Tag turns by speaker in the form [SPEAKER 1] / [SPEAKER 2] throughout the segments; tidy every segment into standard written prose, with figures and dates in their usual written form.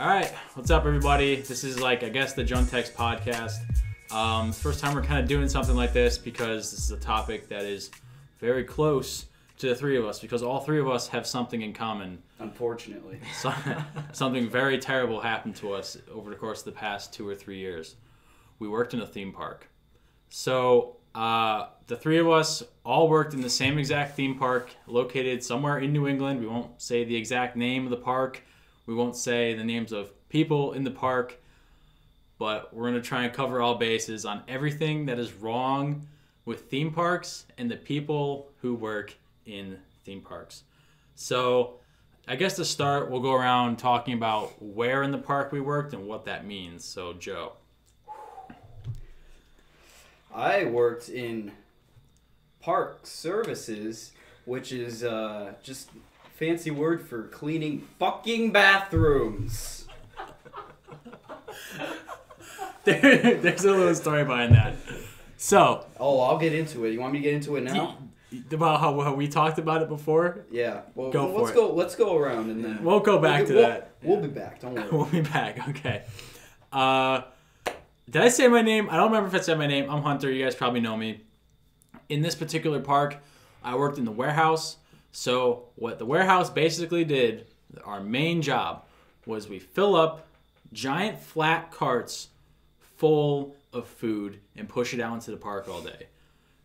[SPEAKER 1] All right, what's up, everybody? This is I guess the Juntex podcast. First time we're kind of doing something like this because this is a topic that is very close to the three of us because all three of us have something in common.
[SPEAKER 2] Unfortunately.
[SPEAKER 1] Something very terrible happened to us over the course of the past 2 or 3 years. We worked in a theme park. So the three of us all worked in the same exact theme park located somewhere in New England. We won't say the exact name of the park. We won't say the names of people in the park. But we're going to try and cover all bases on everything that is wrong with theme parks and the people who work in theme parks. So I guess to start, we'll go around talking about where in the park we worked and what that means. So, Joe.
[SPEAKER 2] I worked in park services, which is just fancy word for cleaning fucking bathrooms.
[SPEAKER 1] There's a little story behind that. So.
[SPEAKER 2] Oh, I'll get into it. You want me to get into it now?
[SPEAKER 1] About how we talked about it before?
[SPEAKER 2] Yeah. Well, let's go around and then
[SPEAKER 1] we'll go back to that.
[SPEAKER 2] We'll be back. Don't worry.
[SPEAKER 1] We'll be back. Okay. Did I say my name? I don't remember if I said my name. I'm Hunter. You guys probably know me. In this particular park, I worked in the warehouse. So what the warehouse basically did, our main job, was we fill up giant flat carts full of food and push it out into the park all day.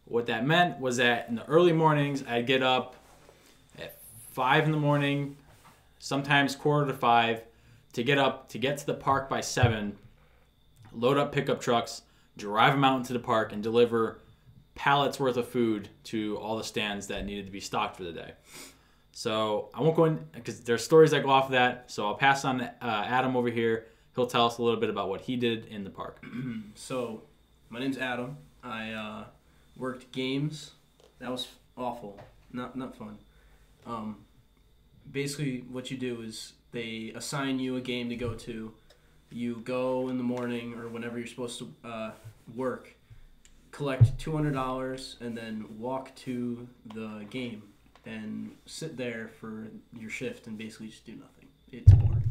[SPEAKER 1] What that meant was that in the early mornings, I'd get up at 5 in the morning, sometimes 4:45, to get to the park by 7, load up pickup trucks, drive them out into the park, and deliver pallets worth of food to all the stands that needed to be stocked for the day. So I won't go in because there's stories that go off of that. So I'll pass on to Adam over here. He'll tell us a little bit about what he did in the park.
[SPEAKER 3] So my name's Adam. I worked games. That was awful. Not fun. Basically what you do is they assign you a game to go to. You go in the morning or whenever you're supposed to work, collect $200, and then walk to the game and sit there for your shift and basically just do nothing. It's boring.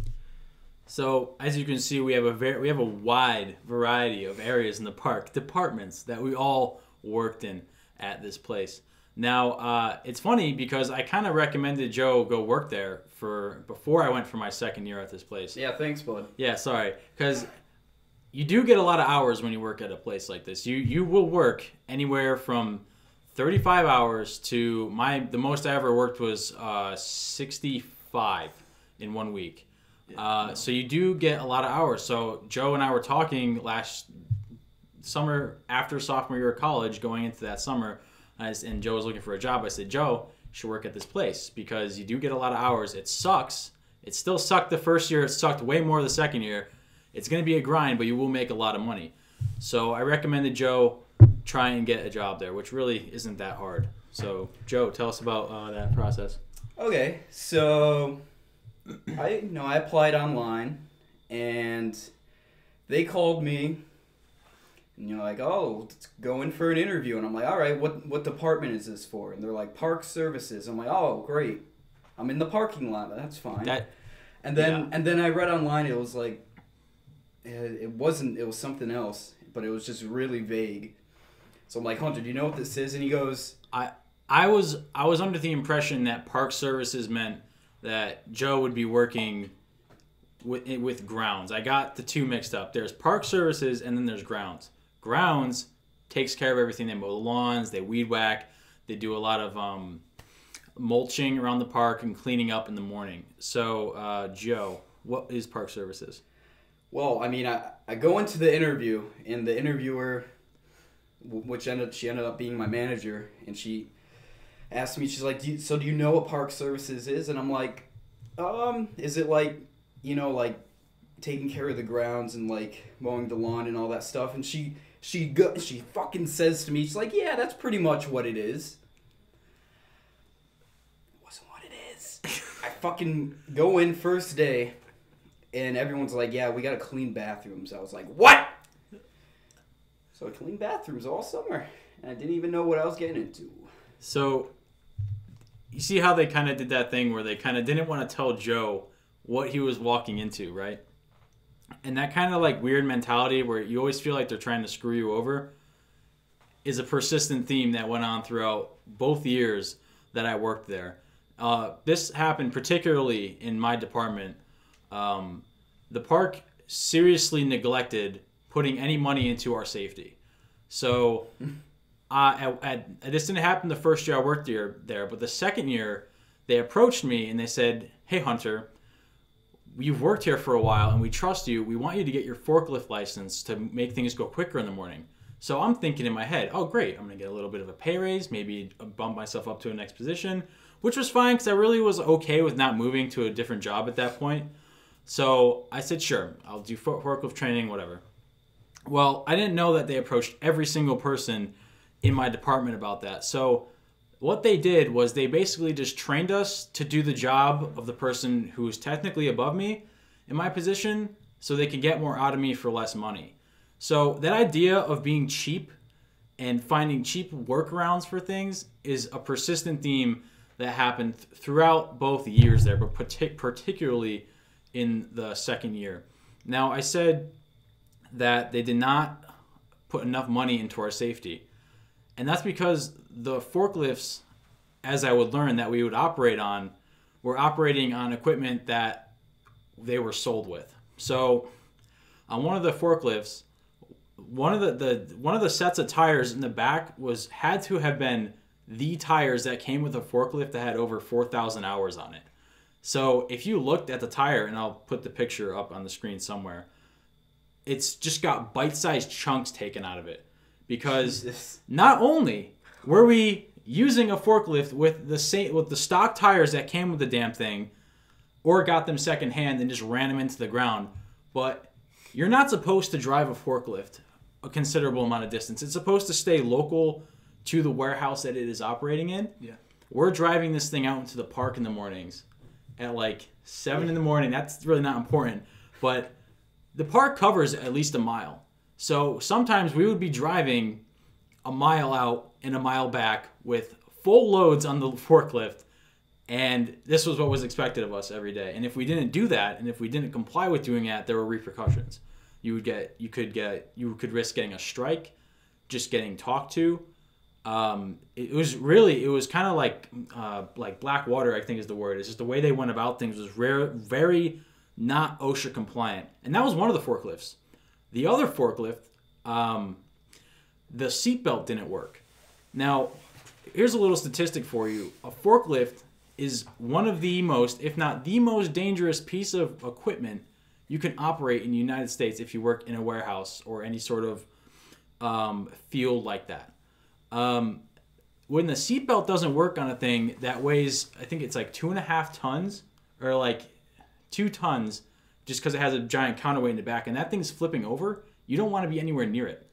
[SPEAKER 1] So as you can see, we have a wide variety of areas in the park, departments that we all worked in at this place. Now it's funny because I kind of recommended Joe go work there before I went for my second year at this place.
[SPEAKER 2] Yeah, thanks, bud.
[SPEAKER 1] Yeah, sorry, because you do get a lot of hours when you work at a place like this. You will work anywhere from 35 hours to the most I ever worked was 65 in 1 week. So you do get a lot of hours. So Joe and I were talking last summer after sophomore year of college, going into that summer, and Joe was looking for a job. I said, Joe, you should work at this place because you do get a lot of hours. It sucks. It still sucked the first year. It sucked way more the second year. It's going to be a grind, but you will make a lot of money. So I recommended Joe try and get a job there, which really isn't that hard. So Joe, tell us about that process.
[SPEAKER 2] Okay, so I applied online, and they called me, and you're like, oh, let's go in for an interview. And I'm like, all right, what department is this for? And they're like, park services. I'm like, oh, great. I'm in the parking lot. That's fine. And then I read online, it was like, it was something else, but it was just really vague. So I'm like, Hunter, do you know what this is? And he goes,
[SPEAKER 1] I was under the impression that park services meant that Joe would be working with grounds. I got the two mixed up. There's park services and then there's grounds. Grounds takes care of everything. They mow the lawns, they weed whack, they do a lot of mulching around the park and cleaning up in the morning. So Joe, what is park services?
[SPEAKER 2] Well, I mean, I go into the interview, and the interviewer, she ended up being my manager, and she asked me, she's like, do you know what park services is? And I'm like, is it like, like taking care of the grounds and like mowing the lawn and all that stuff? And she fucking says to me, she's like, yeah, that's pretty much what it is. It wasn't what it is. I fucking go in first day, and everyone's like, yeah, we gotta clean bathrooms. I was like, what? So I cleaned bathrooms all summer, and I didn't even know what I was getting into.
[SPEAKER 1] So you see how they kind of did that thing where they kind of didn't want to tell Joe what he was walking into, right? And that kind of like weird mentality where you always feel like they're trying to screw you over is a persistent theme that went on throughout both years that I worked there. This happened particularly in my department. The park seriously neglected putting any money into our safety. So this didn't happen the first year I worked there, but the second year they approached me and they said, "Hey Hunter, you've worked here for a while and we trust you. We want you to get your forklift license to make things go quicker in the morning." So I'm thinking in my head, oh great, I'm going to get a little bit of a pay raise, maybe bump myself up to a next position, which was fine because I really was okay with not moving to a different job at that point. So I said, sure, I'll do forklift training, whatever. Well, I didn't know that they approached every single person in my department about that. So what they did was they basically just trained us to do the job of the person who was technically above me in my position so they could get more out of me for less money. So that idea of being cheap and finding cheap workarounds for things is a persistent theme that happened throughout both years there, but particularly in the second year. Now, I said that they did not put enough money into our safety. And that's because the forklifts, as I would learn, that we would operate on, were operating on equipment that they were sold with. So on one of the forklifts, one of the sets of tires in the back had to have been the tires that came with a forklift that had over 4,000 hours on it. So if you looked at the tire, and I'll put the picture up on the screen somewhere, it's just got bite-sized chunks taken out of it. Because not only were we using a forklift with the stock tires that came with the damn thing, or got them secondhand and just ran them into the ground, but you're not supposed to drive a forklift a considerable amount of distance. It's supposed to stay local to the warehouse that it is operating in.
[SPEAKER 3] Yeah.
[SPEAKER 1] We're driving this thing out into the park in the mornings at like 7 in the morning. That's really not important, but the park covers at least a mile. So sometimes we would be driving a mile out and a mile back with full loads on the forklift, and this was what was expected of us every day. And if we didn't do that, and if we didn't comply with doing that, there were repercussions. You could risk getting a strike, just getting talked to. It was kind of like black water, I think is the word. It's just the way they went about things was very not OSHA compliant, and that was one of the forklifts. The other forklift, the seatbelt didn't work. Now, here's a little statistic for you. A forklift is one of the most, if not the most dangerous piece of equipment you can operate in the United States if you work in a warehouse or any sort of field like that. When the seatbelt doesn't work on a thing that weighs, I think it's like 2.5 tons or like 2 tons, just because it has a giant counterweight in the back, and that thing's flipping over, you don't want to be anywhere near it.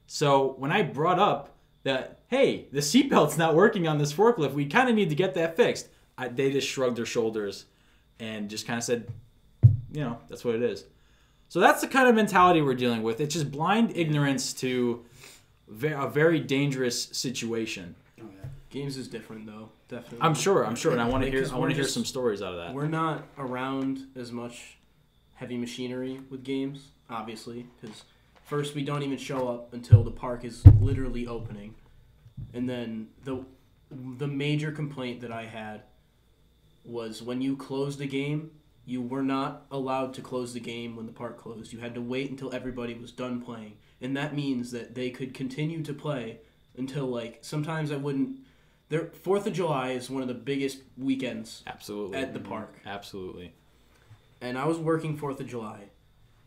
[SPEAKER 1] So when I brought up that, hey, the seatbelt's not working on this forklift, we kind of need to get that fixed, they just shrugged their shoulders and just kind of said, that's what it is. So that's the kind of mentality we're dealing with. It's just blind ignorance to a very dangerous situation.
[SPEAKER 2] Oh, yeah.
[SPEAKER 3] Games is different though, definitely.
[SPEAKER 1] I'm sure, and I want to hear some stories out of that.
[SPEAKER 3] We're not around as much heavy machinery with games, obviously, because first we don't even show up until the park is literally opening, and then the major complaint that I had was when you closed the game, you were not allowed to close the game when the park closed. You had to wait until everybody was done playing, and that means that they could continue to play until sometimes I wouldn't. 4th of July is one of the biggest weekends
[SPEAKER 1] absolutely
[SPEAKER 3] at the park.
[SPEAKER 1] Absolutely.
[SPEAKER 3] And I was working 4th of July.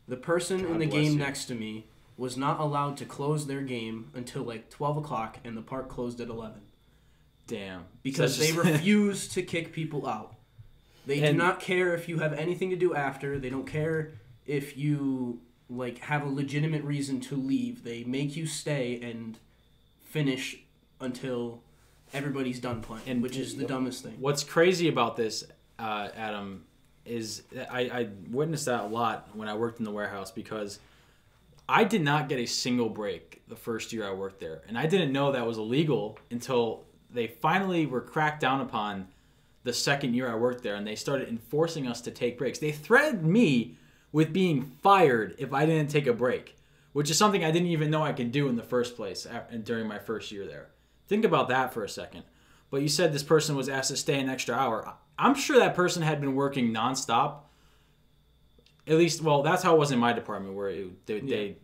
[SPEAKER 3] The person in the game next to me was not allowed to close their game until 12 o'clock, and the park closed at 11.
[SPEAKER 1] Damn.
[SPEAKER 3] Because they refuse to kick people out. They do not care if you have anything to do after. They don't care if you have a legitimate reason to leave. They make you stay and finish until everybody's done playing, which is the dumbest thing.
[SPEAKER 1] What's crazy about this, Adam, is that I witnessed that a lot when I worked in the warehouse, because I did not get a single break the first year I worked there. And I didn't know that was illegal until they finally were cracked down upon the second year I worked there, and they started enforcing us to take breaks. They threatened me with being fired if I didn't take a break, which is something I didn't even know I could do in the first place during my first year there. Think about that for a second. But you said this person was asked to stay an extra hour. I'm sure that person had been working nonstop. At least, well, that's how it was in my department, where the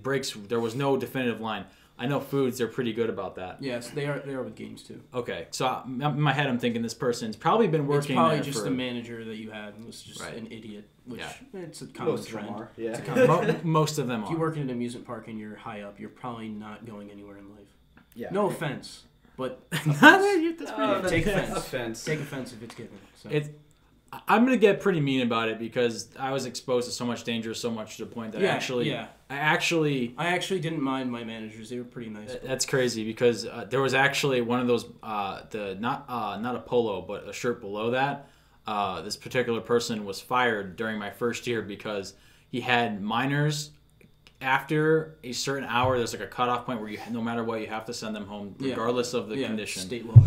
[SPEAKER 1] breaks, there was no definitive line. I know foods, they're pretty good about that.
[SPEAKER 3] Yes, they are with games too.
[SPEAKER 1] Okay, so in my head I'm thinking this person's probably been working.
[SPEAKER 3] It's probably
[SPEAKER 1] there
[SPEAKER 3] just the manager that you had was just an idiot, which it's a common trend.
[SPEAKER 2] Yeah.
[SPEAKER 3] It's a common
[SPEAKER 1] most of them
[SPEAKER 3] If you work in an amusement park and you're high up, you're probably not going anywhere in life.
[SPEAKER 2] Yeah.
[SPEAKER 3] No offense, but
[SPEAKER 1] take
[SPEAKER 2] offense.
[SPEAKER 3] Take offense if it's given. So.
[SPEAKER 1] I'm gonna get pretty mean about it because I was exposed to so much danger, so much to the point that I actually
[SPEAKER 3] didn't mind my managers. They were pretty nice.
[SPEAKER 1] That's crazy because there was actually one of those not a polo but a shirt below that. This particular person was fired during my first year because he had minors. After a certain hour, there's like a cutoff point where no matter what, you have to send them home regardless of the condition.
[SPEAKER 3] State law.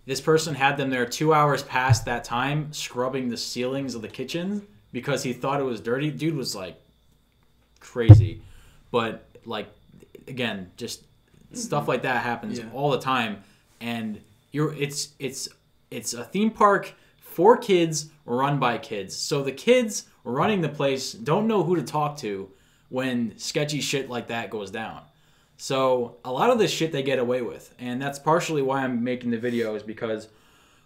[SPEAKER 1] This person had them there 2 hours past that time, scrubbing the ceilings of the kitchen because he thought it was dirty. Dude was like crazy, but like again, just stuff like that happens all the time, and it's a theme park for kids run by kids. So the kids running the place don't know who to talk to when sketchy shit like that goes down. So a lot of this shit they get away with, and that's partially why I'm making the video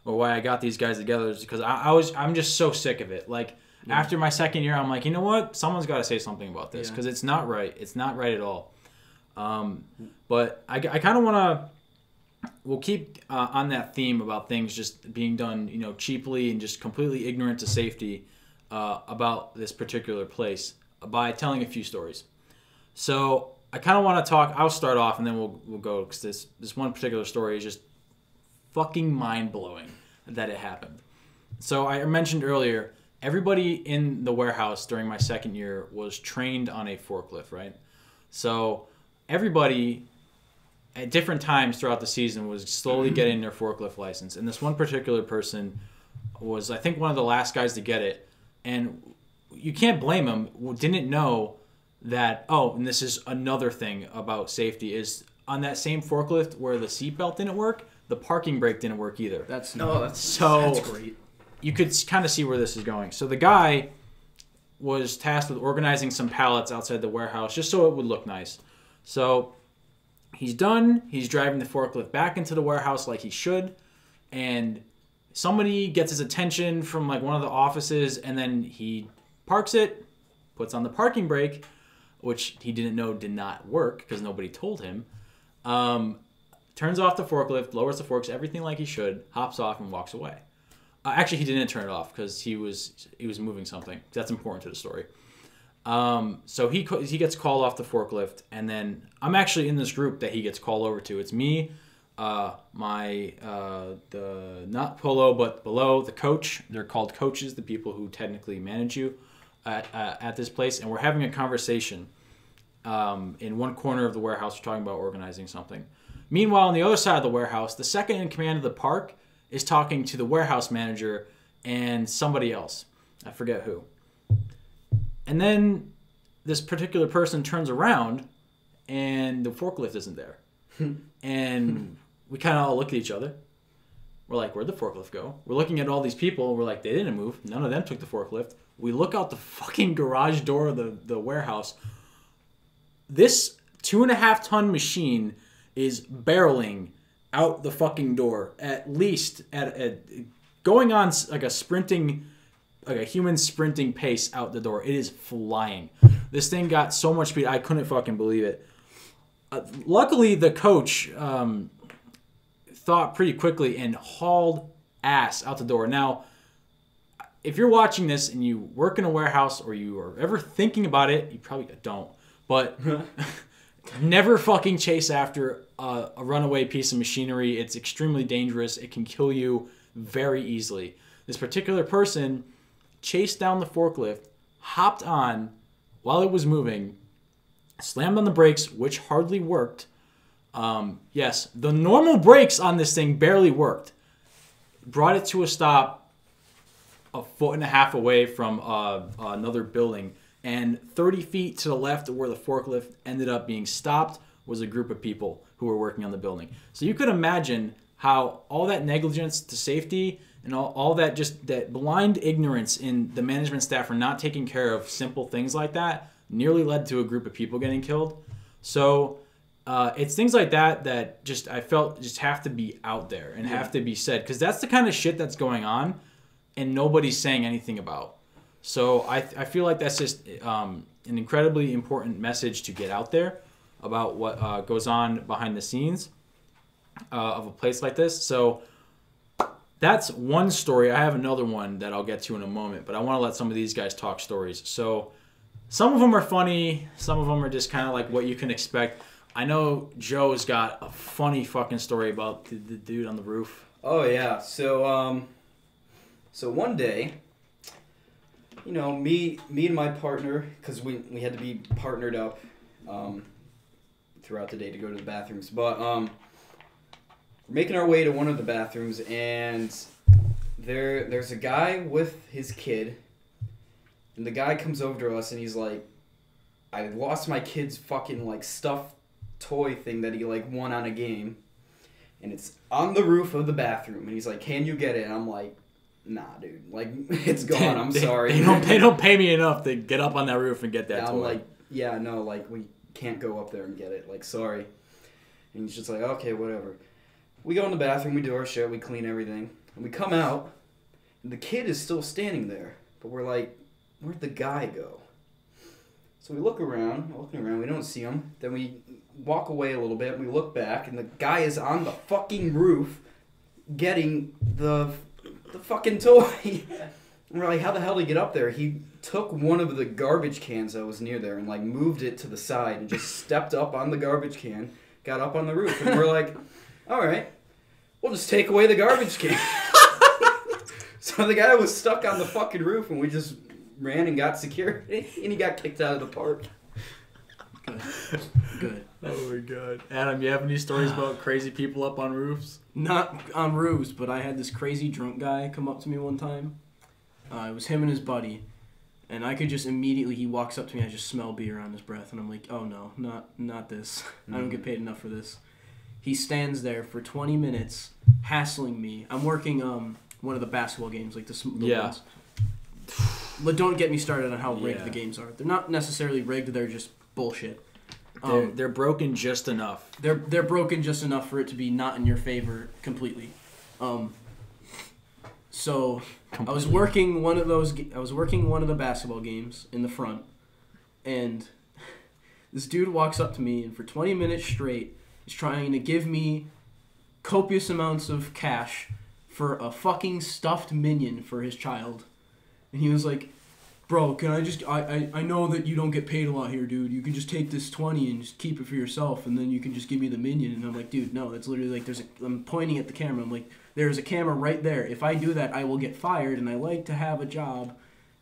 [SPEAKER 1] why I got these guys together is because I'm just so sick of it. Like after my second year, I'm like, you know what? Someone's got to say something about this because it's not right. It's not right at all. But I kind of want to. We'll keep on that theme about things just being done, cheaply and just completely ignorant to safety about this particular place by telling a few stories. So I kind of want to talk. I'll start off and then we'll go because this one particular story is just fucking mind blowing that it happened. So I mentioned earlier, everybody in the warehouse during my second year was trained on a forklift, right? So everybody at different times throughout the season was slowly getting their forklift license, and this one particular person was, I think, one of the last guys to get it, and you can't blame him. Didn't know that, and this is another thing about safety, is on that same forklift where the seatbelt didn't work, the parking brake didn't work either.
[SPEAKER 3] That's
[SPEAKER 1] great. You could kind of see where this is going. So the guy was tasked with organizing some pallets outside the warehouse just so it would look nice. So he's done. He's driving the forklift back into the warehouse like he should, and somebody gets his attention from like one of the offices, and then he parks it, puts on the parking brake, which he didn't know did not work because nobody told him. Turns off the forklift, lowers the forks, everything like he should, hops off and walks away. Actually, he didn't turn it off because he was moving something. That's important to the story. So he gets called off the forklift, and then I'm actually in this group that he gets called over to. It's me, the not polo but below, the coach. They're called coaches, the people who technically manage you at this place, and we're having a conversation. In one corner of the warehouse, we're talking about organizing something. Meanwhile, on the other side of the warehouse, the second in command of the park is talking to the warehouse manager and somebody else. I forget who. And then this particular person turns around and the forklift isn't there. And we kind of all look at each other. We're like, where'd the forklift go? We're looking at all these people. We're like, they didn't move. None of them took the forklift. We look out the fucking garage door of the warehouse. This 2.5-ton machine is barreling out the fucking door, at least at going on like a human sprinting pace out the door. It is flying. This thing got so much speed, I couldn't fucking believe it. Luckily, the coach thought pretty quickly and hauled ass out the door. Now, if you're watching this and you work in a warehouse or you are ever thinking about it, you probably don't, but never fucking chase after a runaway piece of machinery. It's extremely dangerous. It can kill you very easily. This particular person chased down the forklift, hopped on while it was moving, slammed on the brakes, which hardly worked. Yes, the normal brakes on this thing barely worked. Brought it to a stop 1.5 feet away from another building, And 30 feet to the left of where the forklift ended up being stopped was a group of people who were working on the building. So you could imagine how all that negligence to safety and all that, just that blind ignorance in the management staff for not taking care of simple things like that nearly led to a group of people getting killed. So it's things like that just I felt just have to be out there and have to be said, because that's the kind of shit that's going on and nobody's saying anything about. So I feel like that's just an incredibly important message to get out there about what goes on behind the scenes of a place like this. So that's one story. I have another one that I'll get to in a moment, but I want to let some of these guys talk stories. So some of them are funny. Some of them are just kind of like what you can expect. I know Joe's got a funny fucking story about the dude on the roof.
[SPEAKER 2] Oh, yeah. So one day, you know, me and my partner, because we had to be partnered up throughout the day to go to the bathrooms. But we're making our way to one of the bathrooms, and there's a guy with his kid, and the guy comes over to us, and he's like, I lost my kid's fucking, like, stuffed toy thing that he, like, won on a game, and it's on the roof of the bathroom, and he's like, can you get it? And I'm like, nah, dude, like, it's gone. I'm sorry.
[SPEAKER 1] They don't pay me enough to get up on that roof and get that toy.
[SPEAKER 2] I'm like, yeah, no, like, we can't go up there and get it. Like, sorry. And he's just like, okay, whatever. We go in the bathroom, we do our shit, we clean everything, and we come out, and the kid is still standing there. But we're like, where'd the guy go? So we look around, we don't see him. Then we walk away a little bit, and we look back, and the guy is on the fucking roof getting the fucking toy. And we're like, how the hell did he get up there? He took one of the garbage cans that was near there and, like, moved it to the side and just stepped up on the garbage can, got up on the roof. And we're like, all right, we'll just take away the garbage can. So the guy was stuck on the fucking roof, and we just ran and got security, and he got kicked out of the park.
[SPEAKER 3] Good.
[SPEAKER 1] Oh my god. Adam, you have any stories about crazy people up on roofs?
[SPEAKER 3] Not on roofs, but I had this crazy drunk guy come up to me one time. It was him and his buddy, and I could just immediately, he walks up to me, I just smell beer on his breath, and I'm like, oh no, not this. I don't get paid enough for this. He stands there for 20 minutes hassling me. I'm working one of the basketball games, like the ones. Don't get me started on how rigged the games are. They're not necessarily rigged, they're just bullshit.
[SPEAKER 1] They're broken just enough.
[SPEAKER 3] They're broken just enough for it to be not in your favor completely. So I was working one of the basketball games in the front, and this dude walks up to me, and for 20 minutes straight is trying to give me copious amounts of cash for a fucking stuffed minion for his child. And he was like, bro, can I just, I know that you don't get paid a lot here, dude. You can just take this 20 and just keep it for yourself, and then you can just give me the minion. And I'm like, dude, no, that's literally like, I'm pointing at the camera. I'm like, there's a camera right there. If I do that, I will get fired, and I like to have a job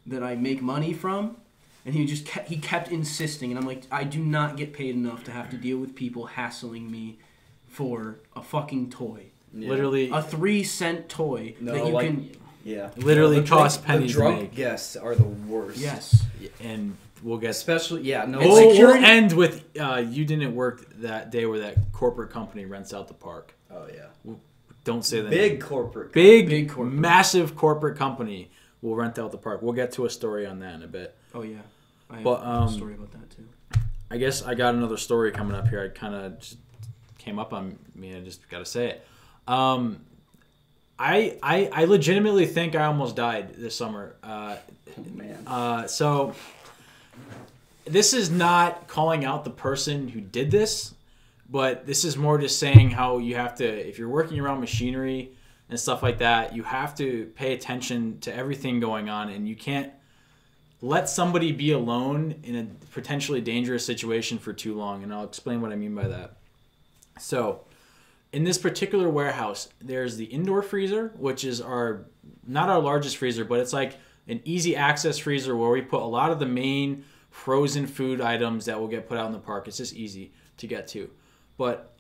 [SPEAKER 3] that I make money from. And he kept insisting, and I'm like, I do not get paid enough to have to deal with people hassling me for a fucking toy.
[SPEAKER 1] Yeah. Literally.
[SPEAKER 3] A 3-cent toy that you can...
[SPEAKER 2] Yeah.
[SPEAKER 1] Literally cost pennies
[SPEAKER 2] to make. The drunk
[SPEAKER 1] to
[SPEAKER 2] guests are the worst.
[SPEAKER 3] Yes.
[SPEAKER 1] And we'll get...
[SPEAKER 2] Especially,
[SPEAKER 1] We'll end with, you didn't work that day where that corporate company rents out the park.
[SPEAKER 2] Oh, yeah.
[SPEAKER 1] Don't say that.
[SPEAKER 2] Big corporate.
[SPEAKER 1] Big corporate. Massive corporate company will rent out the park. We'll get to a story on that in a bit.
[SPEAKER 3] Oh, yeah. I have a story about that, too.
[SPEAKER 1] I guess I got another story coming up here. I kind of just came up on me. I just got to say it. I legitimately think I almost died this summer.
[SPEAKER 2] Oh, man.
[SPEAKER 1] So this is not calling out the person who did this, but this is more just saying how you have to, if you're working around machinery and stuff like that, you have to pay attention to everything going on, and you can't let somebody be alone in a potentially dangerous situation for too long. And I'll explain what I mean by that. So in this particular warehouse, there's the indoor freezer, which is not our largest freezer, but it's like an easy access freezer where we put a lot of the main frozen food items that will get put out in the park. It's just easy to get to. But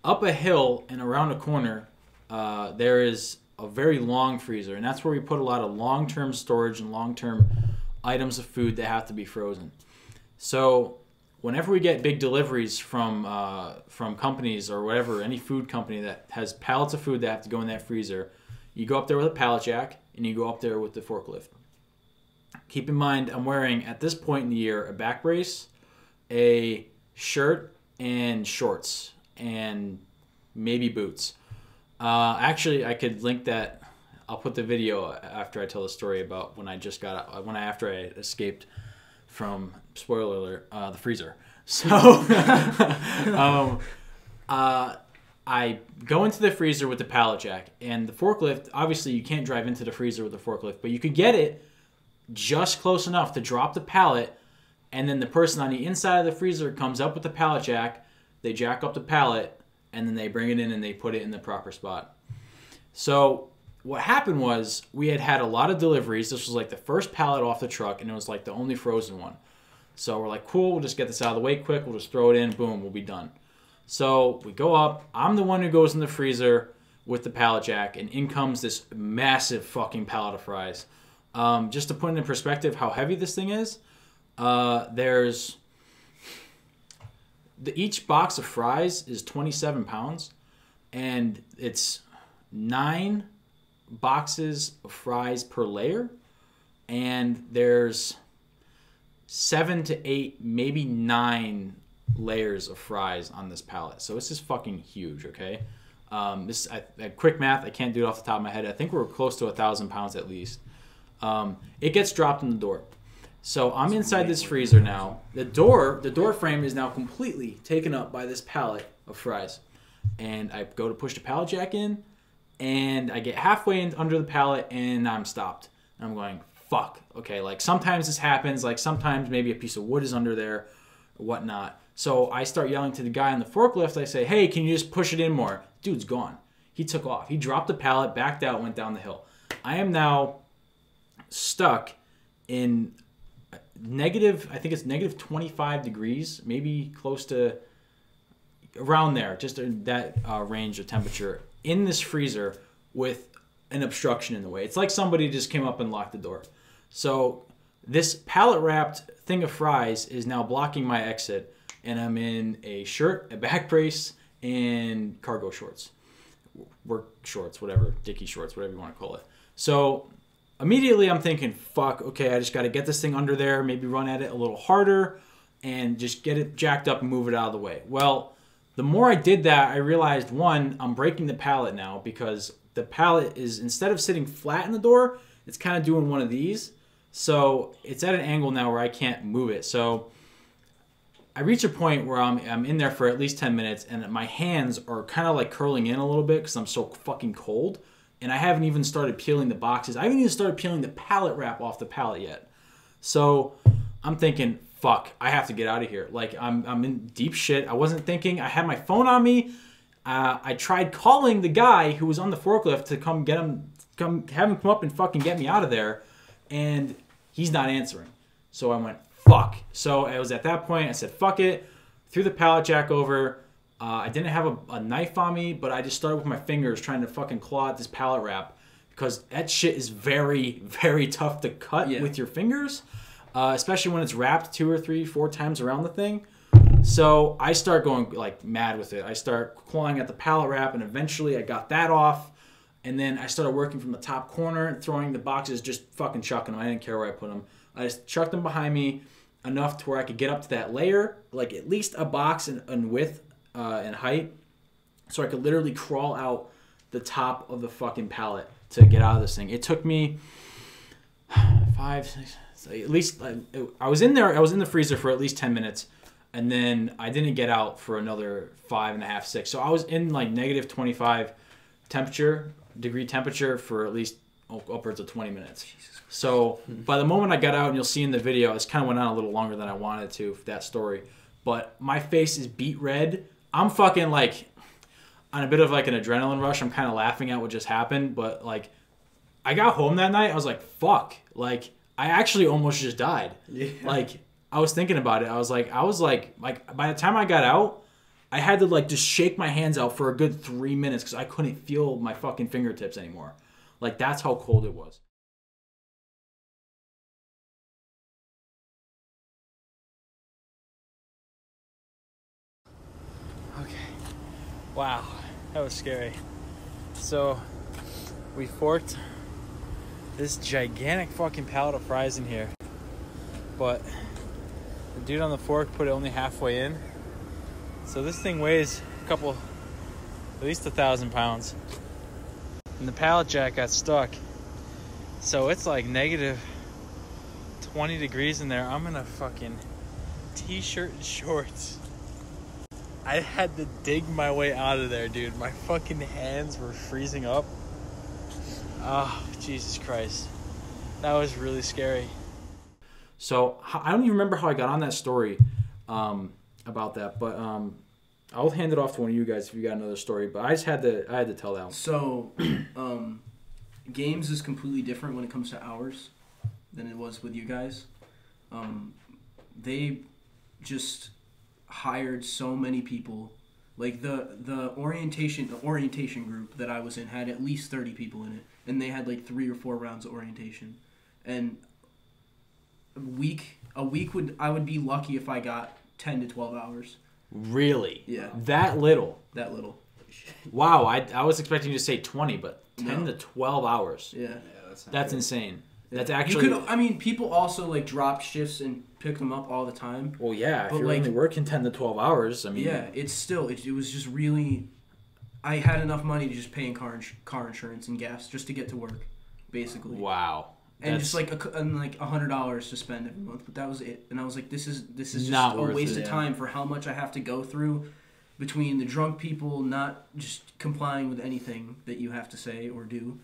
[SPEAKER 1] up a hill and around a corner, there is a very long freezer, and that's where we put a lot of long-term storage and long-term items of food that have to be frozen. So whenever we get big deliveries from companies or whatever, any food company that has pallets of food that have to go in that freezer, you go up there with a pallet jack and you go up there with the forklift. Keep in mind, I'm wearing, at this point in the year, a back brace, a shirt, and shorts, and maybe boots. Actually, I could link that. I'll put the video after I tell the story about when I after I escaped from, spoiler alert, the freezer. So I go into the freezer with the pallet jack, and the forklift, obviously you can't drive into the freezer with the forklift, but you could get it just close enough to drop the pallet, and then the person on the inside of the freezer comes up with the pallet jack, they jack up the pallet, and then they bring it in and they put it in the proper spot. So what happened was we had a lot of deliveries. This was like the first pallet off the truck, and it was like the only frozen one. So we're like, cool, we'll just get this out of the way quick. We'll just throw it in, boom, we'll be done. So we go up. I'm the one who goes in the freezer with the pallet jack, and in comes this massive fucking pallet of fries. Just to put into perspective how heavy this thing is, each box of fries is 27 pounds, and it's 9 boxes of fries per layer, and there's 7 to 8, maybe 9 layers of fries on this pallet. So it's just fucking huge, okay? Quick math, I can't do it off the top of my head. I think we're close to 1,000 pounds at least. It gets dropped in the door. So I'm inside this freezer now. The door frame is now completely taken up by this pallet of fries. And I go to push the pallet jack in, and I get halfway in under the pallet, and I'm stopped. And I'm going, fuck. Okay, like sometimes this happens. Like sometimes maybe a piece of wood is under there or whatnot. So I start yelling to the guy on the forklift. I say, hey, can you just push it in more? Dude's gone. He took off. He dropped the pallet, backed out, went down the hill. I am now stuck in I think it's negative 25 degrees, maybe close to around there, just that range of temperature in this freezer with an obstruction in the way. It's like somebody just came up and locked the door. So this pallet wrapped thing of fries is now blocking my exit, and I'm in a shirt, a back brace, and cargo shorts, work shorts, whatever, dicky shorts, whatever you want to call it. So immediately I'm thinking, fuck, okay, I just got to get this thing under there, maybe run at it a little harder, and just get it jacked up and move it out of the way. Well, the more I did that, I realized, one, I'm breaking the pallet now because the pallet is, instead of sitting flat in the door, it's kind of doing one of these. So it's at an angle now where I can't move it. So I reach a point where I'm in there for at least 10 minutes, and my hands are kind of like curling in a little bit because I'm so fucking cold. And I haven't even started peeling the boxes. I haven't even started peeling the pallet wrap off the pallet yet. So I'm thinking, fuck, I have to get out of here. Like, I'm in deep shit. I wasn't thinking. I had my phone on me. I tried calling the guy who was on the forklift to come get him, have him come up and fucking get me out of there. And he's not answering. So I went, fuck. So it was at that point, I said, fuck it. Threw the pallet jack over. I didn't have a knife on me, but I just started with my fingers trying to fucking claw at this pallet wrap because that shit is very, very tough to cut with your fingers, especially when it's wrapped 2 or 3, 4 times around the thing. So I start going like mad with it. I start clawing at the pallet wrap, and eventually I got that off. And then I started working from the top corner and throwing the boxes, just fucking chucking them. I didn't care where I put them. I just chucked them behind me enough to where I could get up to that layer, like at least a box in width and height, so I could literally crawl out the top of the fucking pallet to get out of this thing. It took me 5, 6, at least I was in there. I was in the freezer for at least 10 minutes, and then I didn't get out for another 5.5, 6. So I was in like negative 25 degree temperature for at least upwards of 20 minutes. So by the moment I got out, and you'll see in the video, this kind of went on a little longer than I wanted to for that story, but my face is beet red. I'm fucking like on a bit of like an adrenaline rush. I'm kind of laughing at what just happened, but like I got home that night, I was like, fuck, like I actually almost just died. Yeah. Like I was thinking about it. I was like by the time I got out, I had to like just shake my hands out for a good 3 minutes because I couldn't feel my fucking fingertips anymore. Like that's how cold it was. Wow, that was scary. So, we forked this gigantic fucking pallet of fries in here. But the dude on the fork put it only halfway in. So this thing weighs at least 1,000 pounds. And the pallet jack got stuck. So it's like negative 20 degrees in there. I'm in a fucking t-shirt and shorts. I had to dig my way out of there, dude. My fucking hands were freezing up. Oh, Jesus Christ. That was really scary. So, I don't even remember how I got on that story about that, but I'll hand it off to one of you guys if you got another story, but I had to tell that one.
[SPEAKER 3] So, games is completely different when it comes to hours than it was with you guys. They just hired so many people. Like the orientation group that I was in had at least 30 people in it, and they had like 3 or 4 rounds of orientation. And I would be lucky if I got 10 to 12 hours.
[SPEAKER 1] Really?
[SPEAKER 3] Yeah.
[SPEAKER 1] That little?
[SPEAKER 3] That little.
[SPEAKER 1] Wow, I was expecting you to say 20, but 10 to 12 hours.
[SPEAKER 3] Yeah.
[SPEAKER 1] That's insane.
[SPEAKER 3] Yeah.
[SPEAKER 1] That's actually...
[SPEAKER 3] people also like drop shifts and pick them up all the time.
[SPEAKER 1] Well, yeah,
[SPEAKER 3] but
[SPEAKER 1] if you're only working 10 to 12 hours, I mean...
[SPEAKER 3] Yeah, it's still... It was just really... I had enough money to just pay in car insurance and gas just to get to work, basically.
[SPEAKER 1] Wow.
[SPEAKER 3] And just like $100 to spend every month, but that was it. And I was like, this is just
[SPEAKER 1] not
[SPEAKER 3] a
[SPEAKER 1] worth
[SPEAKER 3] waste
[SPEAKER 1] it,
[SPEAKER 3] of time for how much I have to go through between the drunk people not just complying with anything that you have to say or do,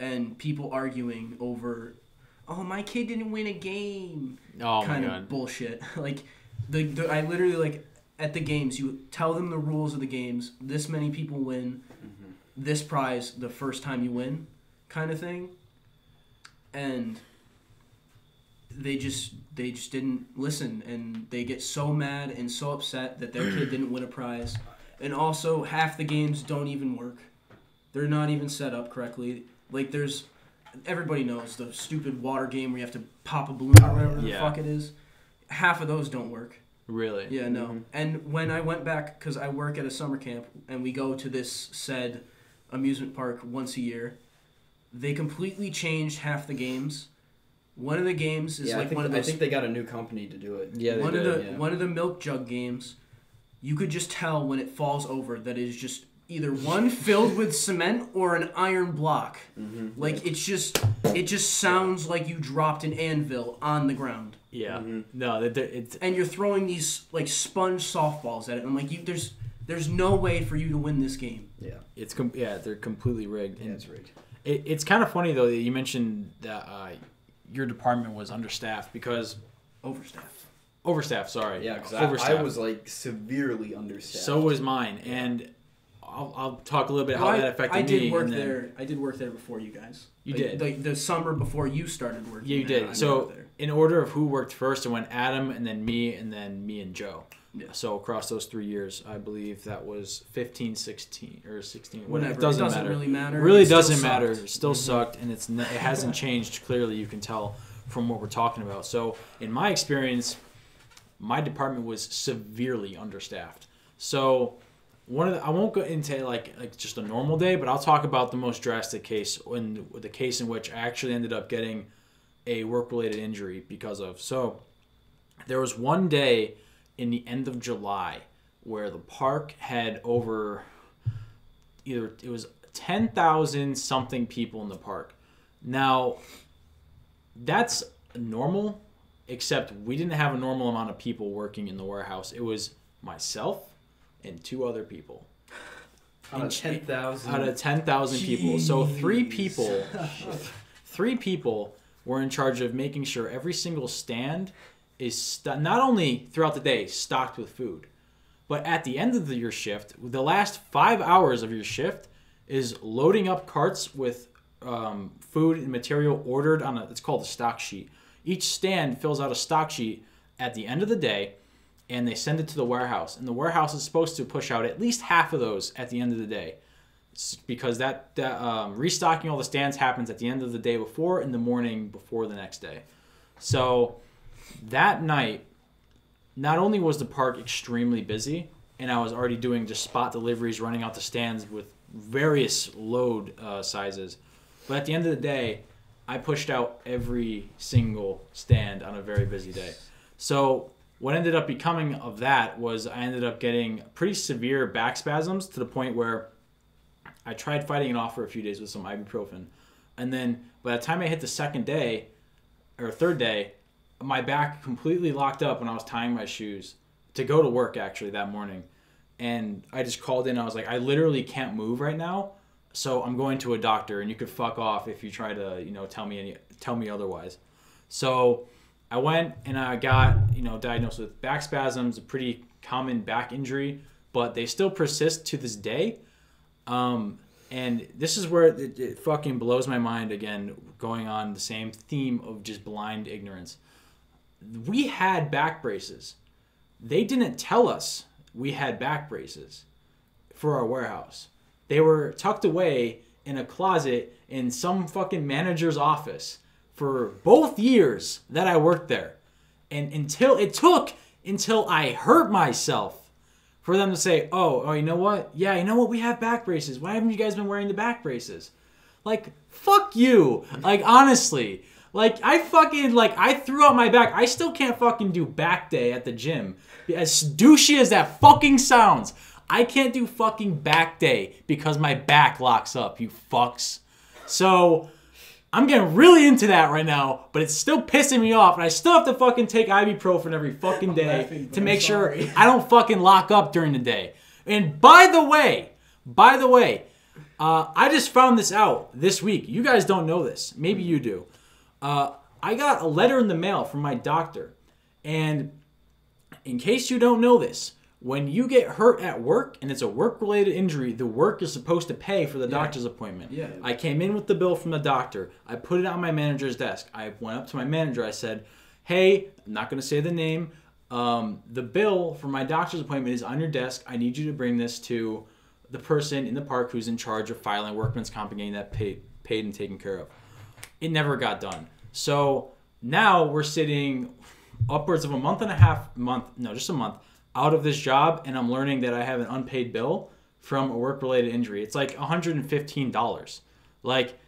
[SPEAKER 3] and people arguing over, oh, my kid didn't win a game.
[SPEAKER 1] Oh,
[SPEAKER 3] kind
[SPEAKER 1] my God.
[SPEAKER 3] of bullshit. Like I literally like at the games, you tell them the rules of the games. This many people win. Mm-hmm. This prize the first time you win, kind of thing. And they just didn't listen, and they get so mad and so upset that their kid didn't win a prize. And also, half the games don't even work. They're not even set up correctly. Like, everybody knows the stupid water game where you have to pop a balloon or whatever the fuck it is. Half of those don't work.
[SPEAKER 1] Really?
[SPEAKER 3] Yeah, no. Mm-hmm. And when I went back, because I work at a summer camp, and we go to this said amusement park once a year, they completely changed half the games. One of the games is one of those...
[SPEAKER 2] I think they got a new company to do it.
[SPEAKER 1] Yeah,
[SPEAKER 3] one of the milk jug games, you could just tell when it falls over that it is just either one filled with cement or an iron block. Mm-hmm. Like, it just sounds like you dropped an anvil on the ground.
[SPEAKER 1] Yeah. Mm-hmm. No, it's...
[SPEAKER 3] And you're throwing these, like, sponge softballs at it. I'm like, there's no way for you to win this game.
[SPEAKER 2] Yeah.
[SPEAKER 1] They're completely rigged.
[SPEAKER 2] Yeah, it's rigged.
[SPEAKER 1] It's kind of funny, though, that you mentioned that your department was understaffed because... Overstaffed, sorry.
[SPEAKER 2] Yeah, because I was, like, severely understaffed.
[SPEAKER 1] So was mine. Yeah. And I'll talk a little bit how that affected me.
[SPEAKER 3] I did work there before you guys.
[SPEAKER 1] You did?
[SPEAKER 3] Like, the summer before you started working.
[SPEAKER 1] Yeah, you did. So, in order of who worked first, it went Adam, and then me and Joe. Yeah. So across those 3 years, I believe that was 15, 16, or 16.
[SPEAKER 3] Whatever.
[SPEAKER 1] It doesn't matter.
[SPEAKER 3] Really matter.
[SPEAKER 1] It really doesn't matter. It still sucked, and it hasn't changed. Clearly, you can tell from what we're talking about. So, in my experience, my department was severely understaffed. So, I won't go into like just a normal day, but I'll talk about the most drastic case, the case in which I actually ended up getting a work-related injury because of. So, there was one day in the end of July where the park had it was 10,000 something people in the park. Now, that's normal, except we didn't have a normal amount of people working in the warehouse. It was myself and 2 other people.
[SPEAKER 2] Out of 10,000?
[SPEAKER 1] Out of 10,000 people. So 3 people were in charge of making sure every single stand is not only throughout the day stocked with food, but at the end of your shift, the last 5 hours of your shift is loading up carts with food and material ordered on it's called a stock sheet. Each stand fills out a stock sheet at the end of the day, and they send it to the warehouse. And the warehouse is supposed to push out at least half of those at the end of the day, because that restocking all the stands happens at the end of the day before, in the morning before the next day. So that night, not only was the park extremely busy, and I was already doing just spot deliveries, running out the stands with various load sizes. But at the end of the day, I pushed out every single stand on a very busy day. So what ended up becoming of that was I ended up getting pretty severe back spasms to the point where I tried fighting it off for a few days with some ibuprofen. And then by the time I hit the second day, or third day, my back completely locked up when I was tying my shoes to go to work actually that morning. And I just called in. I was like, I literally can't move right now, so I'm going to a doctor, and you could fuck off if you try to, tell me otherwise. So I went and I got, diagnosed with back spasms, a pretty common back injury, but they still persist to this day. And this is where it fucking blows my mind again, going on the same theme of just blind ignorance. We had back braces. They didn't tell us we had back braces for our warehouse. They were tucked away in a closet in some fucking manager's office for both years that I worked there. And until I hurt myself for them to say, oh, you know what? Yeah, you know what? We have back braces. Why haven't you guys been wearing the back braces? Like, fuck you. Like, honestly. Like, I threw out my back. I still can't fucking do back day at the gym. As douchey as that fucking sounds, I can't do fucking back day because my back locks up, you fucks. So I'm getting really into that right now, but it's still pissing me off, and I still have to fucking take ibuprofen every fucking day to make sure I don't fucking lock up during the day. And by the way, I just found this out this week. You guys don't know this. Maybe you do. I got a letter in the mail from my doctor, and in case you don't know this, when you get hurt at work and it's a work-related injury, the work is supposed to pay for the doctor's appointment. Yeah. I came in with the bill from the doctor. I put it on my manager's desk. I went up to my manager. I said, hey, I'm not going to say the name. The bill for my doctor's appointment is on your desk. I need you to bring this to the person in the park who's in charge of filing workman's comp and getting that paid and taken care of. It never got done. So now we're sitting upwards of a month out of this job, and I'm learning that I have an unpaid bill from a work-related injury. It's like $115. Like,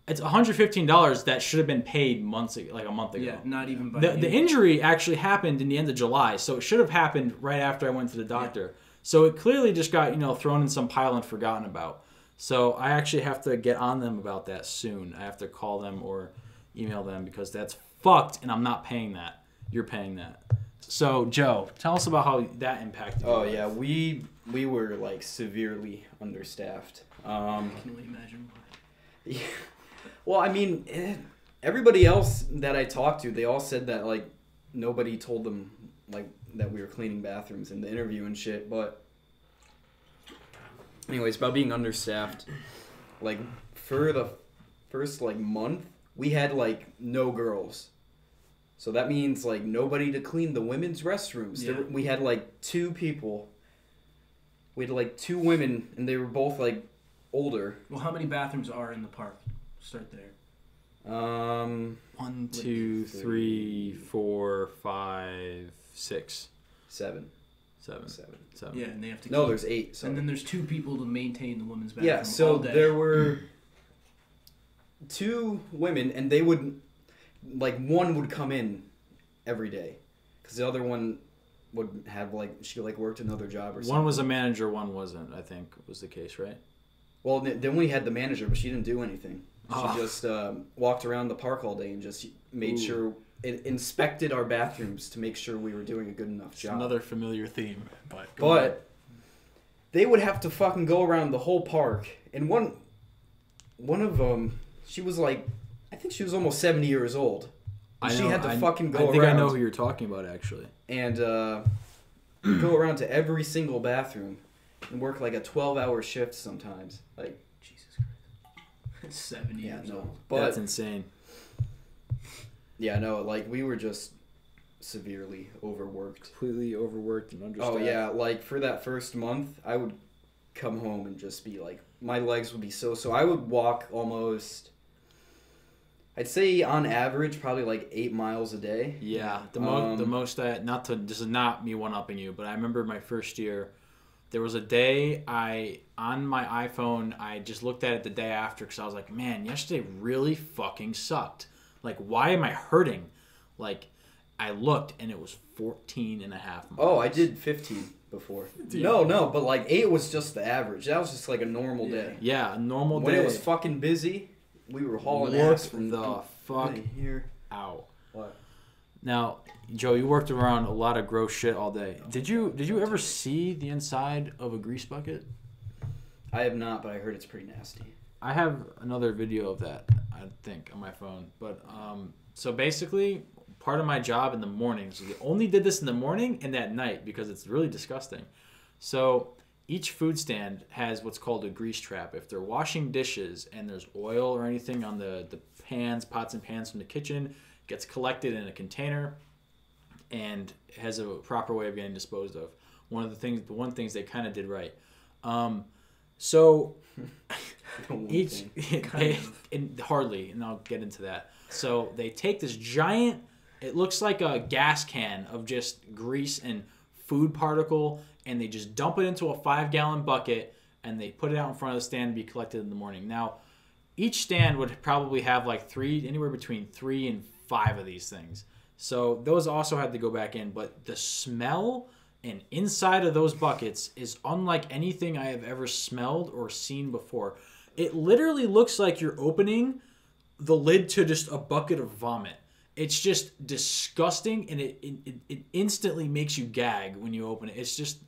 [SPEAKER 1] it's $115 that should have been paid months ago, like a month ago.
[SPEAKER 3] Yeah, not even by
[SPEAKER 1] the injury actually happened in the end of July, so it should have happened right after I went to the doctor. Yeah. So it clearly just got, thrown in some pile and forgotten about. So I actually have to get on them about that soon. I have to call them or email them because that's fucked, and I'm not paying that. You're paying that. So, Joe, tell us about how that impacted you.
[SPEAKER 2] Oh, yeah. We were, severely understaffed.
[SPEAKER 3] I can only imagine why.
[SPEAKER 2] Yeah. Well, I mean, everybody else that I talked to, they all said that, nobody told them, that we were cleaning bathrooms in the interview and shit. But, anyways, about being understaffed, for the first, month, we had, no girls. So that means, nobody to clean the women's restrooms. Yeah. We had, 2 people. We had, 2 women, and they were both, older.
[SPEAKER 3] Well, how many bathrooms are in the park? Start there.
[SPEAKER 1] 1, 2, 3, 4, 5, 6.
[SPEAKER 2] 7.
[SPEAKER 1] 7.
[SPEAKER 3] Yeah, and they have to
[SPEAKER 2] No, there's 8. Sorry.
[SPEAKER 3] And then there's 2 people to maintain the women's bathroom.
[SPEAKER 2] Yeah, so
[SPEAKER 3] all day.
[SPEAKER 2] there were 2 women, and they would... one would come in every day because the other one would have she worked another job or something.
[SPEAKER 1] One was a manager, one wasn't, I think was the case, right?
[SPEAKER 2] Well, then we had the manager, but she didn't do anything. She just walked around the park all day and just made sure it inspected our bathrooms to make sure we were doing a good enough job.
[SPEAKER 1] Another familiar theme,
[SPEAKER 2] but they would have to fucking go around the whole park, and one of them, she was I think she was almost 70 years old. She had to fucking go around.
[SPEAKER 1] I think I know who you're talking about, actually.
[SPEAKER 2] And go around to every single bathroom and work a 12-hour shift sometimes.
[SPEAKER 3] Jesus Christ. 70 years old.
[SPEAKER 2] But,
[SPEAKER 1] that's insane.
[SPEAKER 2] Yeah, no, we were just severely overworked.
[SPEAKER 1] Completely overworked and understaffed.
[SPEAKER 2] Oh, yeah, for that first month, I would come home and just be my legs would be so I would walk almost... I'd say on average probably like 8 miles a day.
[SPEAKER 1] Yeah, the most that this is not me one upping you, but I remember my first year. There was a day on my iPhone, I just looked at it the day after because I was like, man, yesterday really fucking sucked. Like, why am I hurting? Like, I looked and it was 14 and a half miles.
[SPEAKER 2] Oh, I did 15 before. No, but like 8 was just the average. That was just like a normal day.
[SPEAKER 1] Yeah, a normal day.
[SPEAKER 2] When it was fucking busy, we were hauling ass from
[SPEAKER 1] the fuck
[SPEAKER 2] here
[SPEAKER 1] out.
[SPEAKER 2] What?
[SPEAKER 1] Now, Joe, you worked around a lot of gross shit all day. Did you ever see the inside of a grease bucket?
[SPEAKER 2] I have not, but I heard it's pretty nasty.
[SPEAKER 1] I have another video of that, I think, on my phone. But so basically, part of my job in the mornings, we only did this in the morning and at night because it's really disgusting. So each food stand has what's called a grease trap. If they're washing dishes and there's oil or anything on the pots and pans from the kitchen, it gets collected in a container and has a proper way of getting disposed of. One things they kind of did right. So each hardly, and I'll get into that. So they take this giant, it looks like a gas can of just grease and food particle, and they just dump it into a 5-gallon bucket, and they put it out in front of the stand to be collected in the morning. Now, each stand would probably have like anywhere between 3 and 5 of these things. So those also had to go back in, but the smell and inside of those buckets is unlike anything I have ever smelled or seen before. It literally looks like you're opening the lid to just a bucket of vomit. It's just disgusting, and it instantly makes you gag when you open it. It's just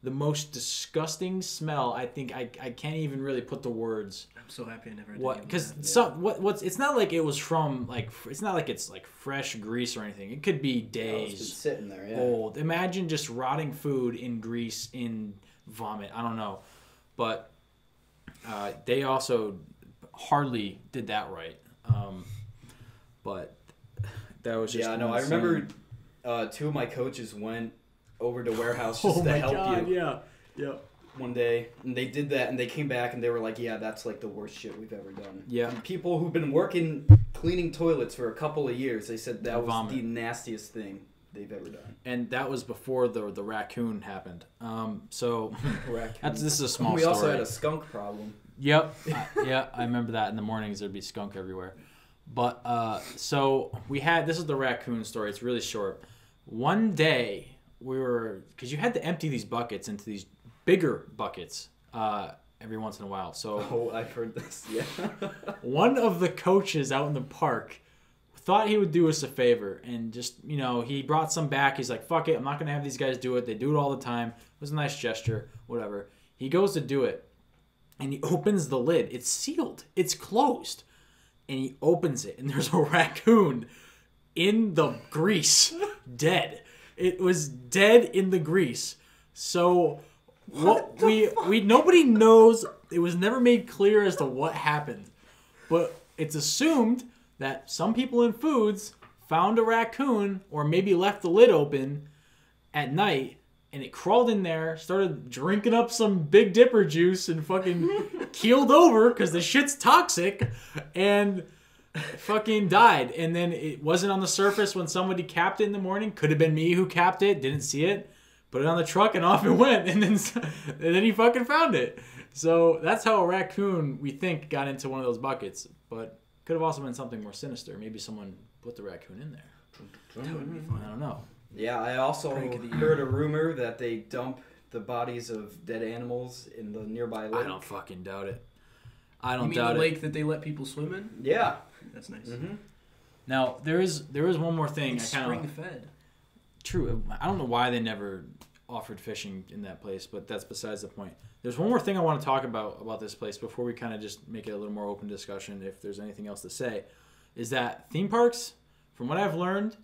[SPEAKER 1] the most disgusting smell. I think I can't even really put the words.
[SPEAKER 3] I'm so happy I never did.
[SPEAKER 1] What? Because it's not like it was from it's not like it's like fresh grease or anything. It could be days
[SPEAKER 2] It's been sitting there, yeah.
[SPEAKER 1] old. Imagine just rotting food in grease, in vomit. I don't know, but they also hardly did that right. But that was just
[SPEAKER 2] I remember 2 of my coaches went over to warehouse just to help you.
[SPEAKER 1] Yeah.
[SPEAKER 2] One day, and they did that, and they came back and they were like, "Yeah, that's like the worst shit we've ever done."
[SPEAKER 1] Yeah.
[SPEAKER 2] And people who've been working cleaning toilets for a couple of years, they said that was the nastiest thing they've ever done.
[SPEAKER 1] And that was before the raccoon happened. So this is a small story.
[SPEAKER 2] We also had a skunk problem.
[SPEAKER 1] Yep. I remember that. In the mornings there'd be skunk everywhere. But so this is the raccoon story. It's really short. One day because you had to empty these buckets into these bigger buckets every once in a while. So
[SPEAKER 2] I've heard this. Yeah.
[SPEAKER 1] One of the coaches out in the park thought he would do us a favor and just, he brought some back. He's like, fuck it, I'm not going to have these guys do it. They do it all the time. It was a nice gesture, whatever. He goes to do it and he opens the lid. It's sealed. It's closed. And he opens it and there's a raccoon in the grease, dead. It was dead in the grease. So nobody knows. It was never made clear as to what happened, but it's assumed that some people in foods found a raccoon or maybe left the lid open at night, and it crawled in there, started drinking up some Big Dipper juice, and fucking keeled over because the shit's toxic, and fucking died. And then it wasn't on the surface when somebody capped it in the morning. Could have been me who capped it, didn't see it. Put it on the truck and off it went, and then he fucking found it. So that's how a raccoon, we think, got into one of those buckets. But could have also been something more sinister. Maybe someone put the raccoon in there.
[SPEAKER 3] That would be fun.
[SPEAKER 1] I don't know.
[SPEAKER 2] Yeah, I also heard a rumor that they dump the bodies of dead animals in the nearby lake.
[SPEAKER 1] I don't fucking doubt it. I don't
[SPEAKER 3] You mean
[SPEAKER 1] doubt
[SPEAKER 3] the
[SPEAKER 1] it.
[SPEAKER 3] lake that they let people swim in?
[SPEAKER 2] Yeah.
[SPEAKER 3] That's nice.
[SPEAKER 2] Mm-hmm.
[SPEAKER 1] Now there is one more thing.
[SPEAKER 3] It's
[SPEAKER 1] I kind
[SPEAKER 3] spring
[SPEAKER 1] of
[SPEAKER 3] fed.
[SPEAKER 1] true. I don't know why they never offered fishing in that place, but that's besides the point. There's one more thing I want to talk about this place before we kind of just make it a little more open discussion. If there's anything else to say, is that theme parks, from what I've learned,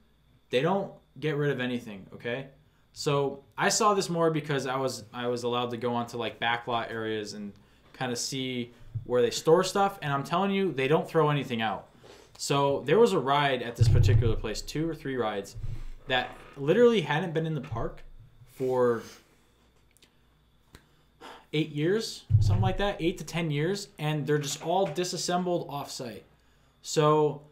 [SPEAKER 1] they don't get rid of anything. Okay, so I saw this more because I was allowed to go onto like backlot areas and kind of see where they store stuff, and I'm telling you, they don't throw anything out. So there was a ride at this particular place, 2 or 3 rides, that literally hadn't been in the park for 8 years, something like that, 8 to 10 years, and they're just all disassembled off-site. So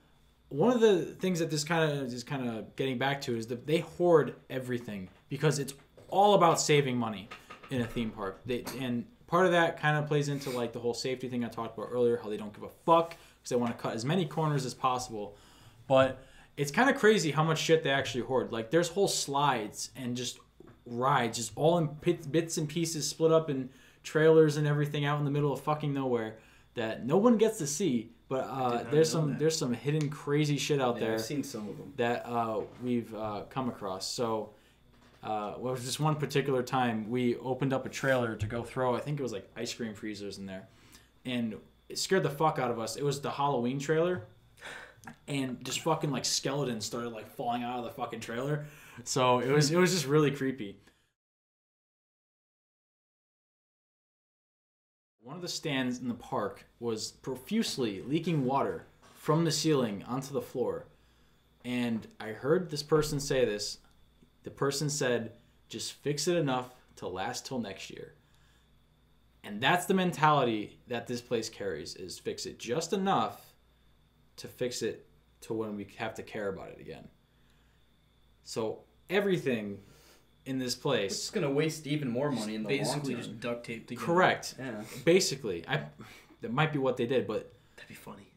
[SPEAKER 1] one of the things that this kind of is kind of getting back to is that they hoard everything because it's all about saving money in a theme park. And part of that kind of plays into like the whole safety thing I talked about earlier, how they don't give a fuck because they want to cut as many corners as possible. But it's kind of crazy how much shit they actually hoard. Like there's whole slides and just rides, just all in bits and pieces, split up in trailers and everything out in the middle of fucking nowhere that no one gets to see. But there's some hidden crazy shit out there.
[SPEAKER 2] I've seen some of them
[SPEAKER 1] that we've come across. So, well, just one particular time we opened up a trailer to go throw. I think it was like ice cream freezers in there, and it scared the fuck out of us. It was the Halloween trailer, and just fucking like skeletons started like falling out of the fucking trailer. So it was just really creepy. One of the stands in the park was profusely leaking water from the ceiling onto the floor. And I heard this person say this. The person said, just fix it enough to last till next year. And that's the mentality that this place carries, is fix it just enough to fix it to when we have to care about it again. So everything in this place,
[SPEAKER 2] it's going to waste even more money in the long term.
[SPEAKER 3] Basically just duct tape together.
[SPEAKER 1] Correct.
[SPEAKER 2] Yeah.
[SPEAKER 1] Basically, that might be what they did, but
[SPEAKER 3] That'd be funny.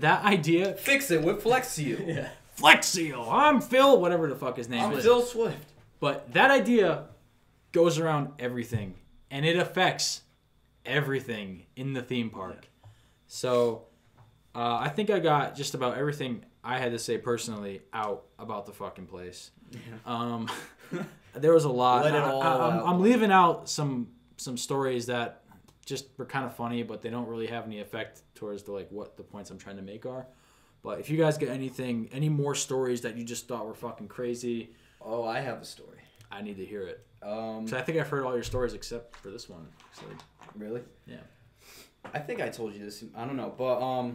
[SPEAKER 1] that idea
[SPEAKER 2] Fix it with Flex Seal.
[SPEAKER 1] Yeah. Flex Seal. I'm Phil, whatever the fuck his name
[SPEAKER 2] I'm
[SPEAKER 1] is.
[SPEAKER 2] Phil Swift.
[SPEAKER 1] But that idea goes around everything, and it affects everything in the theme park. So I think I got just about everything I had to say personally out about the fucking place. Yeah. There was a lot.
[SPEAKER 2] Let it all out.
[SPEAKER 1] I'm leaving out some stories that just were kind of funny, but they don't really have any effect towards what the points I'm trying to make are. But if you guys get any more stories that you just thought were fucking crazy,
[SPEAKER 2] oh, I have a story.
[SPEAKER 1] I need to hear it. So I think I've heard all your stories except for this one. So,
[SPEAKER 2] really?
[SPEAKER 1] Yeah.
[SPEAKER 2] I think I told you this. I don't know, but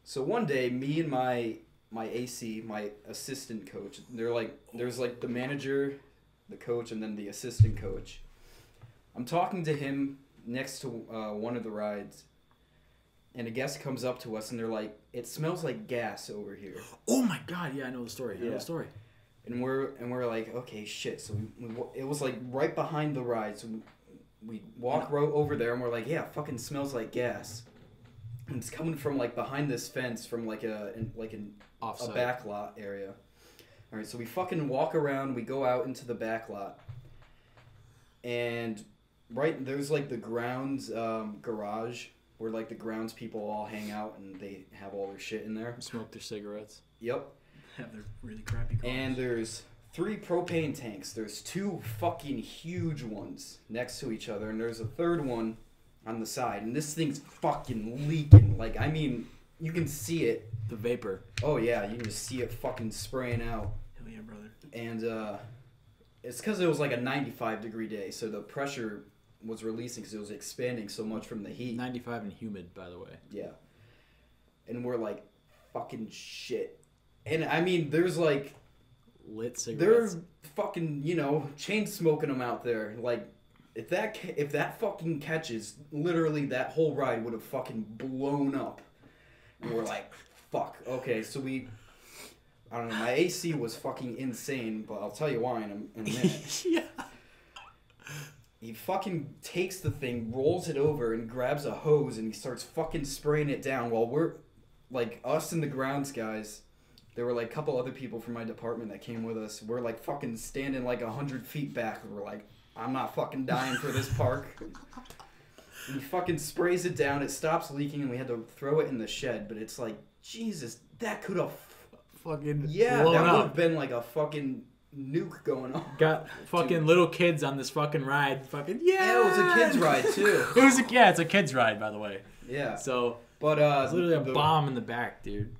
[SPEAKER 2] so one day, me and my AC, my assistant coach, there's like the manager, the coach, and then the assistant coach. I'm talking to him next to one of the rides, and a guest comes up to us, and they're like, "It smells like gas over here."
[SPEAKER 1] Oh my god! Yeah, I know the story. I know the story.
[SPEAKER 2] And we're like, okay, shit. So it was like right behind the ride. So we walk over there, and we're like, yeah, fucking smells like gas. And it's coming from like behind this fence, from like an
[SPEAKER 1] Offsite.
[SPEAKER 2] a back lot area. All right, so we fucking walk around. We go out into the back lot, and there's like the grounds garage where like the grounds people all hang out and they have all their shit in there.
[SPEAKER 1] Smoke their cigarettes.
[SPEAKER 2] Yep.
[SPEAKER 3] Have their really crappy cars.
[SPEAKER 2] And there's 3 propane tanks. There's 2 fucking huge ones next to each other, and there's a third one on the side. And this thing's fucking leaking. Like, I mean, you can see it.
[SPEAKER 1] The vapor.
[SPEAKER 2] Oh yeah, you can just see it fucking spraying out.
[SPEAKER 3] Hell yeah, brother.
[SPEAKER 2] And it's because it was like a 95-degree day, so the pressure was releasing because it was expanding so much from the heat.
[SPEAKER 1] 95 and humid, by the way.
[SPEAKER 2] Yeah. And we're like, fucking shit. And I mean, there's like,
[SPEAKER 1] lit cigarettes.
[SPEAKER 2] they're fucking, chain smoking them out there. Like, if that fucking catches, literally that whole ride would have fucking blown up. And we're like, fuck. Okay, so I don't know, my AC was fucking insane, but I'll tell you why in a minute.
[SPEAKER 1] Yeah.
[SPEAKER 2] He fucking takes the thing, rolls it over, and grabs a hose, and he starts fucking spraying it down while we're, like, us and the grounds guys. There were like a couple other people from my department that came with us. We're like fucking standing like 100 feet back. And we're like, I'm not fucking dying for this park. And he fucking sprays it down. It stops leaking, and we had to throw it in the shed. But it's like, Jesus, that could have
[SPEAKER 1] fucking
[SPEAKER 2] that
[SPEAKER 1] blown
[SPEAKER 2] would
[SPEAKER 1] up.
[SPEAKER 2] have been like a fucking nuke going on.
[SPEAKER 1] Got fucking little kids on this fucking ride. Fucking
[SPEAKER 2] Yeah, it was a kid's ride too.
[SPEAKER 1] It's a kid's ride, by the way.
[SPEAKER 2] Yeah.
[SPEAKER 1] So,
[SPEAKER 2] but
[SPEAKER 1] it's literally a bomb in the back, dude.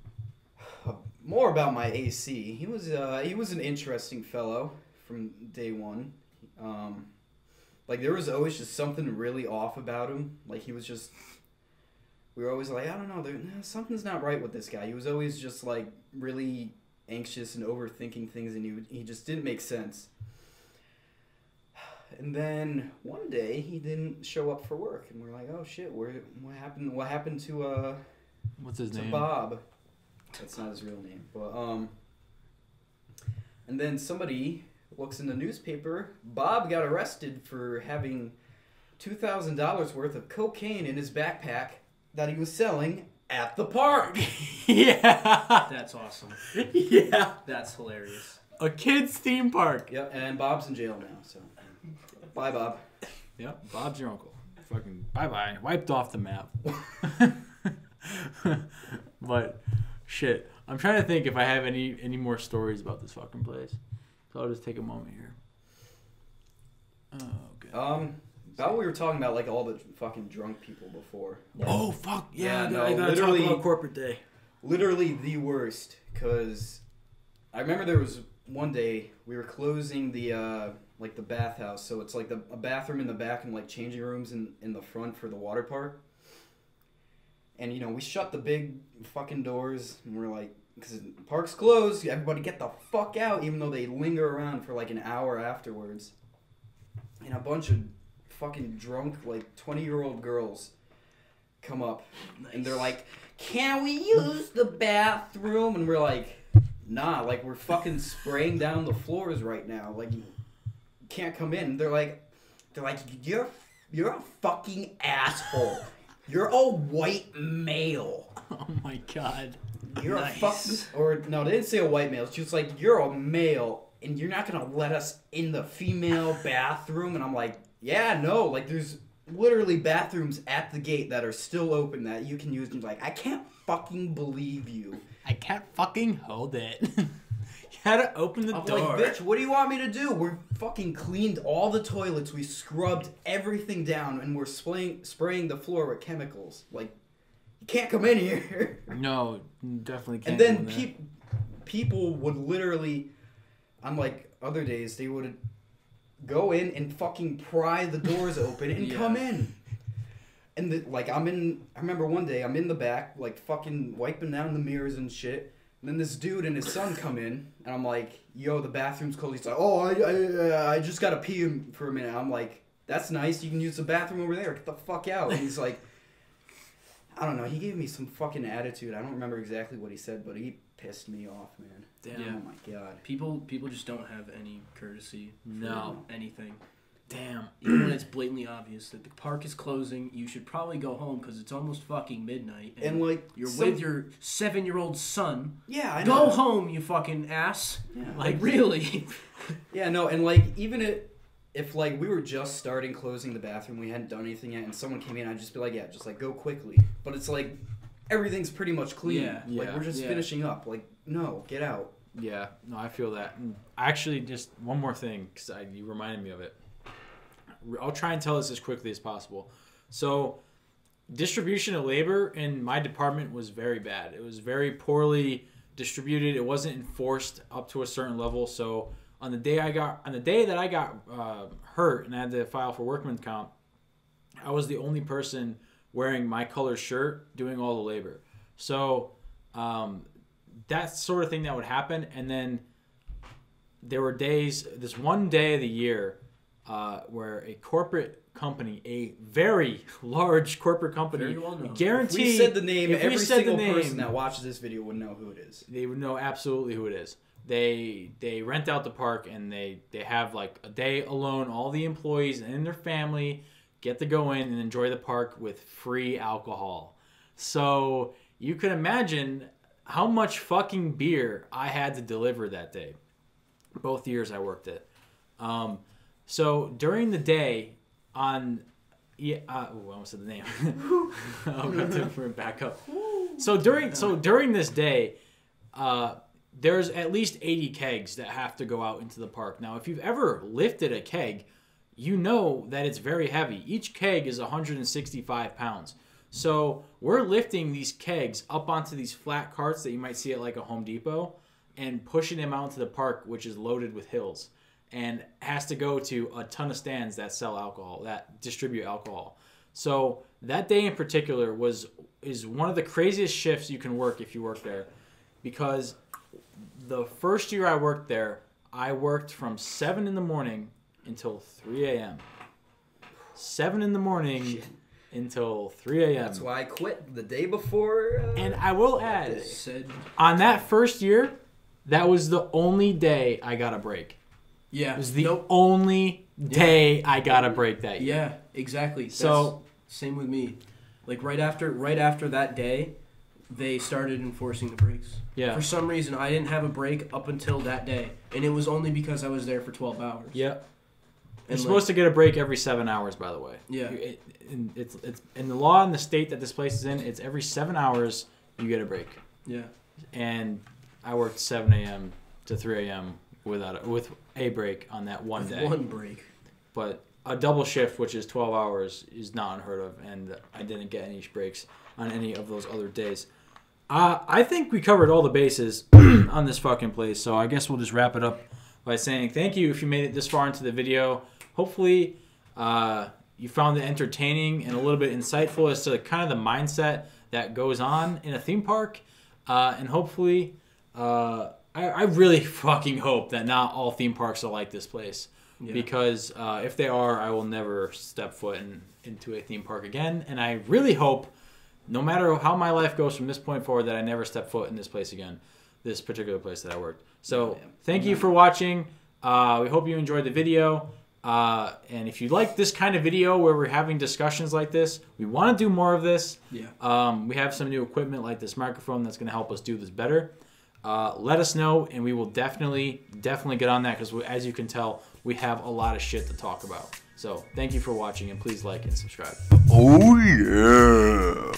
[SPEAKER 2] More about my AC. He was an interesting fellow from day one. Like, there was always just something really off about him. Like, he was just... We were always like, I don't know, something's not right with this guy. He was always just, like, really anxious and overthinking things, and he just didn't make sense. And then one day, he didn't show up for work, and we're like, oh, shit, what happened to
[SPEAKER 1] What's his
[SPEAKER 2] to
[SPEAKER 1] name?
[SPEAKER 2] Bob. That's not his real name, but and then somebody looks in the newspaper. Bob got arrested for having $2,000 worth of cocaine in his backpack that he was selling at the park.
[SPEAKER 1] Yeah.
[SPEAKER 3] That's awesome.
[SPEAKER 1] Yeah.
[SPEAKER 3] That's hilarious.
[SPEAKER 1] A kid's theme park.
[SPEAKER 2] Yep, and Bob's in jail now. So, bye, Bob.
[SPEAKER 1] Yep. Bob's your uncle. Fucking bye-bye. Wiped off the map. But shit, I'm trying to think if I have any more stories about this fucking place. So I'll just take a moment here. Oh, okay.
[SPEAKER 2] About what we were talking about, like all the fucking drunk people before.
[SPEAKER 1] Oh fuck yeah!
[SPEAKER 2] Yeah, no,
[SPEAKER 1] I gotta talk
[SPEAKER 2] literally-
[SPEAKER 1] about corporate day.
[SPEAKER 2] Literally the worst, because I remember there was one day we were closing the like the bathhouse, so it's like a bathroom in the back and like changing rooms in the front for the water park. And you know, we shut the big fucking doors and we're like, because the park's closed, everybody get the fuck out, even though they linger around for like an hour afterwards. And a bunch of fucking drunk, like 20-year-old girls come up and they're like, can we use the bathroom? And we're like, nah, like we're fucking spraying down the floors right now. Like, you can't come in. They're like, you're a fucking asshole. You're a white male.
[SPEAKER 1] Oh my god.
[SPEAKER 2] You're
[SPEAKER 3] Nice.
[SPEAKER 2] a fucking, or no, they didn't say a white male. It's just like, you're a male and you're not gonna let us in the female bathroom. And I'm like, yeah, no, like there's literally bathrooms at the gate that are still open that you can use. And like, I can't fucking believe you.
[SPEAKER 1] I can't fucking hold it. You had to open the
[SPEAKER 2] I'm
[SPEAKER 1] door.
[SPEAKER 2] like, bitch, what do you want me to do? We're fucking cleaned all the toilets. We scrubbed everything down, and we're spraying the floor with chemicals. Like, you can't come in here.
[SPEAKER 1] No, definitely
[SPEAKER 2] And
[SPEAKER 1] can't.
[SPEAKER 2] then
[SPEAKER 1] go in there.
[SPEAKER 2] people would literally, on like other days, they would go in and fucking pry the doors open and
[SPEAKER 3] Yeah.
[SPEAKER 2] come in. And I remember one day I'm in the back, like fucking wiping down the mirrors and shit. And then this dude and his son come in, and I'm like, yo, the bathroom's closed. He's like, oh, I just gotta pee for a minute. I'm like, that's nice. You can use the bathroom over there. Get the fuck out. And he's like, I don't know. He gave me some fucking attitude. I don't remember exactly what he said, but he pissed me off, man.
[SPEAKER 1] Damn.
[SPEAKER 3] Yeah.
[SPEAKER 2] Oh my god.
[SPEAKER 3] People just don't have any courtesy for
[SPEAKER 1] No.
[SPEAKER 3] anything.
[SPEAKER 1] Damn.
[SPEAKER 3] Even when it's blatantly obvious that the park is closing, you should probably go home because it's almost fucking midnight.
[SPEAKER 2] And like,
[SPEAKER 3] you're with your 7-year-old son.
[SPEAKER 2] yeah, I know.
[SPEAKER 3] Go home, you fucking ass.
[SPEAKER 2] Yeah,
[SPEAKER 3] Like, really?
[SPEAKER 2] yeah, no, and like even if like we were just starting closing the bathroom, we hadn't done anything yet, and someone came in, I'd just be like, yeah, just like go quickly. But it's like everything's pretty much clean.
[SPEAKER 3] Yeah,
[SPEAKER 2] Like we're just
[SPEAKER 3] yeah.
[SPEAKER 2] finishing up. Like no, get out.
[SPEAKER 1] Yeah, no, I feel that. And actually, just one more thing, because you reminded me of it. I'll try and tell this as quickly as possible. So, distribution of labor in my department was very bad. It was very poorly distributed. It wasn't enforced up to a certain level. So, on the day that I got hurt and I had to file for workman's comp, I was the only person wearing my color shirt doing all the labor. So, that sort of thing that would happen. And then there were days, this one day of the year, where a corporate company, a very large corporate company,
[SPEAKER 3] Very well known.
[SPEAKER 2] If
[SPEAKER 1] guaranteed.
[SPEAKER 2] we said the name,
[SPEAKER 1] if we
[SPEAKER 2] every
[SPEAKER 1] said the
[SPEAKER 2] single
[SPEAKER 1] name,
[SPEAKER 2] person that watches this video would know who it is.
[SPEAKER 1] they would know absolutely who it is. They rent out the park and they have like a day alone. All the employees and their family get to go in and enjoy the park with free alcohol. So you can imagine how much fucking beer I had to deliver that day. Both years I worked it. So during the day, I almost said the name. I'll have to bring it back up. So during this day, there's at least 80 kegs that have to go out into the park. Now, if you've ever lifted a keg, you know that it's very heavy. Each keg is 165 pounds. So we're lifting these kegs up onto these flat carts that you might see at like a Home Depot and pushing them out into the park, which is loaded with hills, and has to go to a ton of stands that sell alcohol, that distribute alcohol. So that day in particular is one of the craziest shifts you can work if you work there, because the first year I worked there, I worked from 7 in the morning until 3 a.m. 7 in the morning until 3 a.m.
[SPEAKER 2] That's why I quit the day before.
[SPEAKER 1] And I will add,
[SPEAKER 3] Said,
[SPEAKER 1] on that first year, that was the only day I got a break.
[SPEAKER 3] yeah.
[SPEAKER 1] It was the only day I got a break that year.
[SPEAKER 3] Yeah, exactly.
[SPEAKER 1] So
[SPEAKER 3] same with me. Like right after that day, they started enforcing the breaks.
[SPEAKER 1] yeah,
[SPEAKER 3] For some reason, I didn't have a break up until that day, and it was only because I was there for 12 hours.
[SPEAKER 1] yeah. You're
[SPEAKER 3] And
[SPEAKER 1] supposed to get a break every 7 hours, by the way.
[SPEAKER 3] Yeah.
[SPEAKER 1] It's in the law in the state that this place is in. It's every 7 hours you get a break.
[SPEAKER 3] Yeah.
[SPEAKER 1] And I worked 7 a.m. to 3 a.m. with a break on that one day.
[SPEAKER 3] One break.
[SPEAKER 1] But a double shift, which is 12 hours, is not unheard of, and I didn't get any breaks on any of those other days. I think we covered all the bases on this fucking place, so I guess we'll just wrap it up by saying thank you if you made it this far into the video. Hopefully, you found it entertaining and a little bit insightful as to kind of the mindset that goes on in a theme park. And hopefully, I really fucking hope that not all theme parks are like this place.
[SPEAKER 3] Yeah.
[SPEAKER 1] Because if they are, I will never step foot into a theme park again. And I really hope, no matter how my life goes from this point forward, that I never step foot in this place again, this particular place that I worked. So thank you for watching. We hope you enjoyed the video. And if you like this kind of video where we're having discussions like this, we want to do more of this.
[SPEAKER 3] Yeah.
[SPEAKER 1] We have some new equipment like this microphone that's going to help us do this better. Let us know, and we will definitely get on that because, as you can tell, we have a lot of shit to talk about. So thank you for watching, and please like and subscribe.
[SPEAKER 4] Oh, yeah.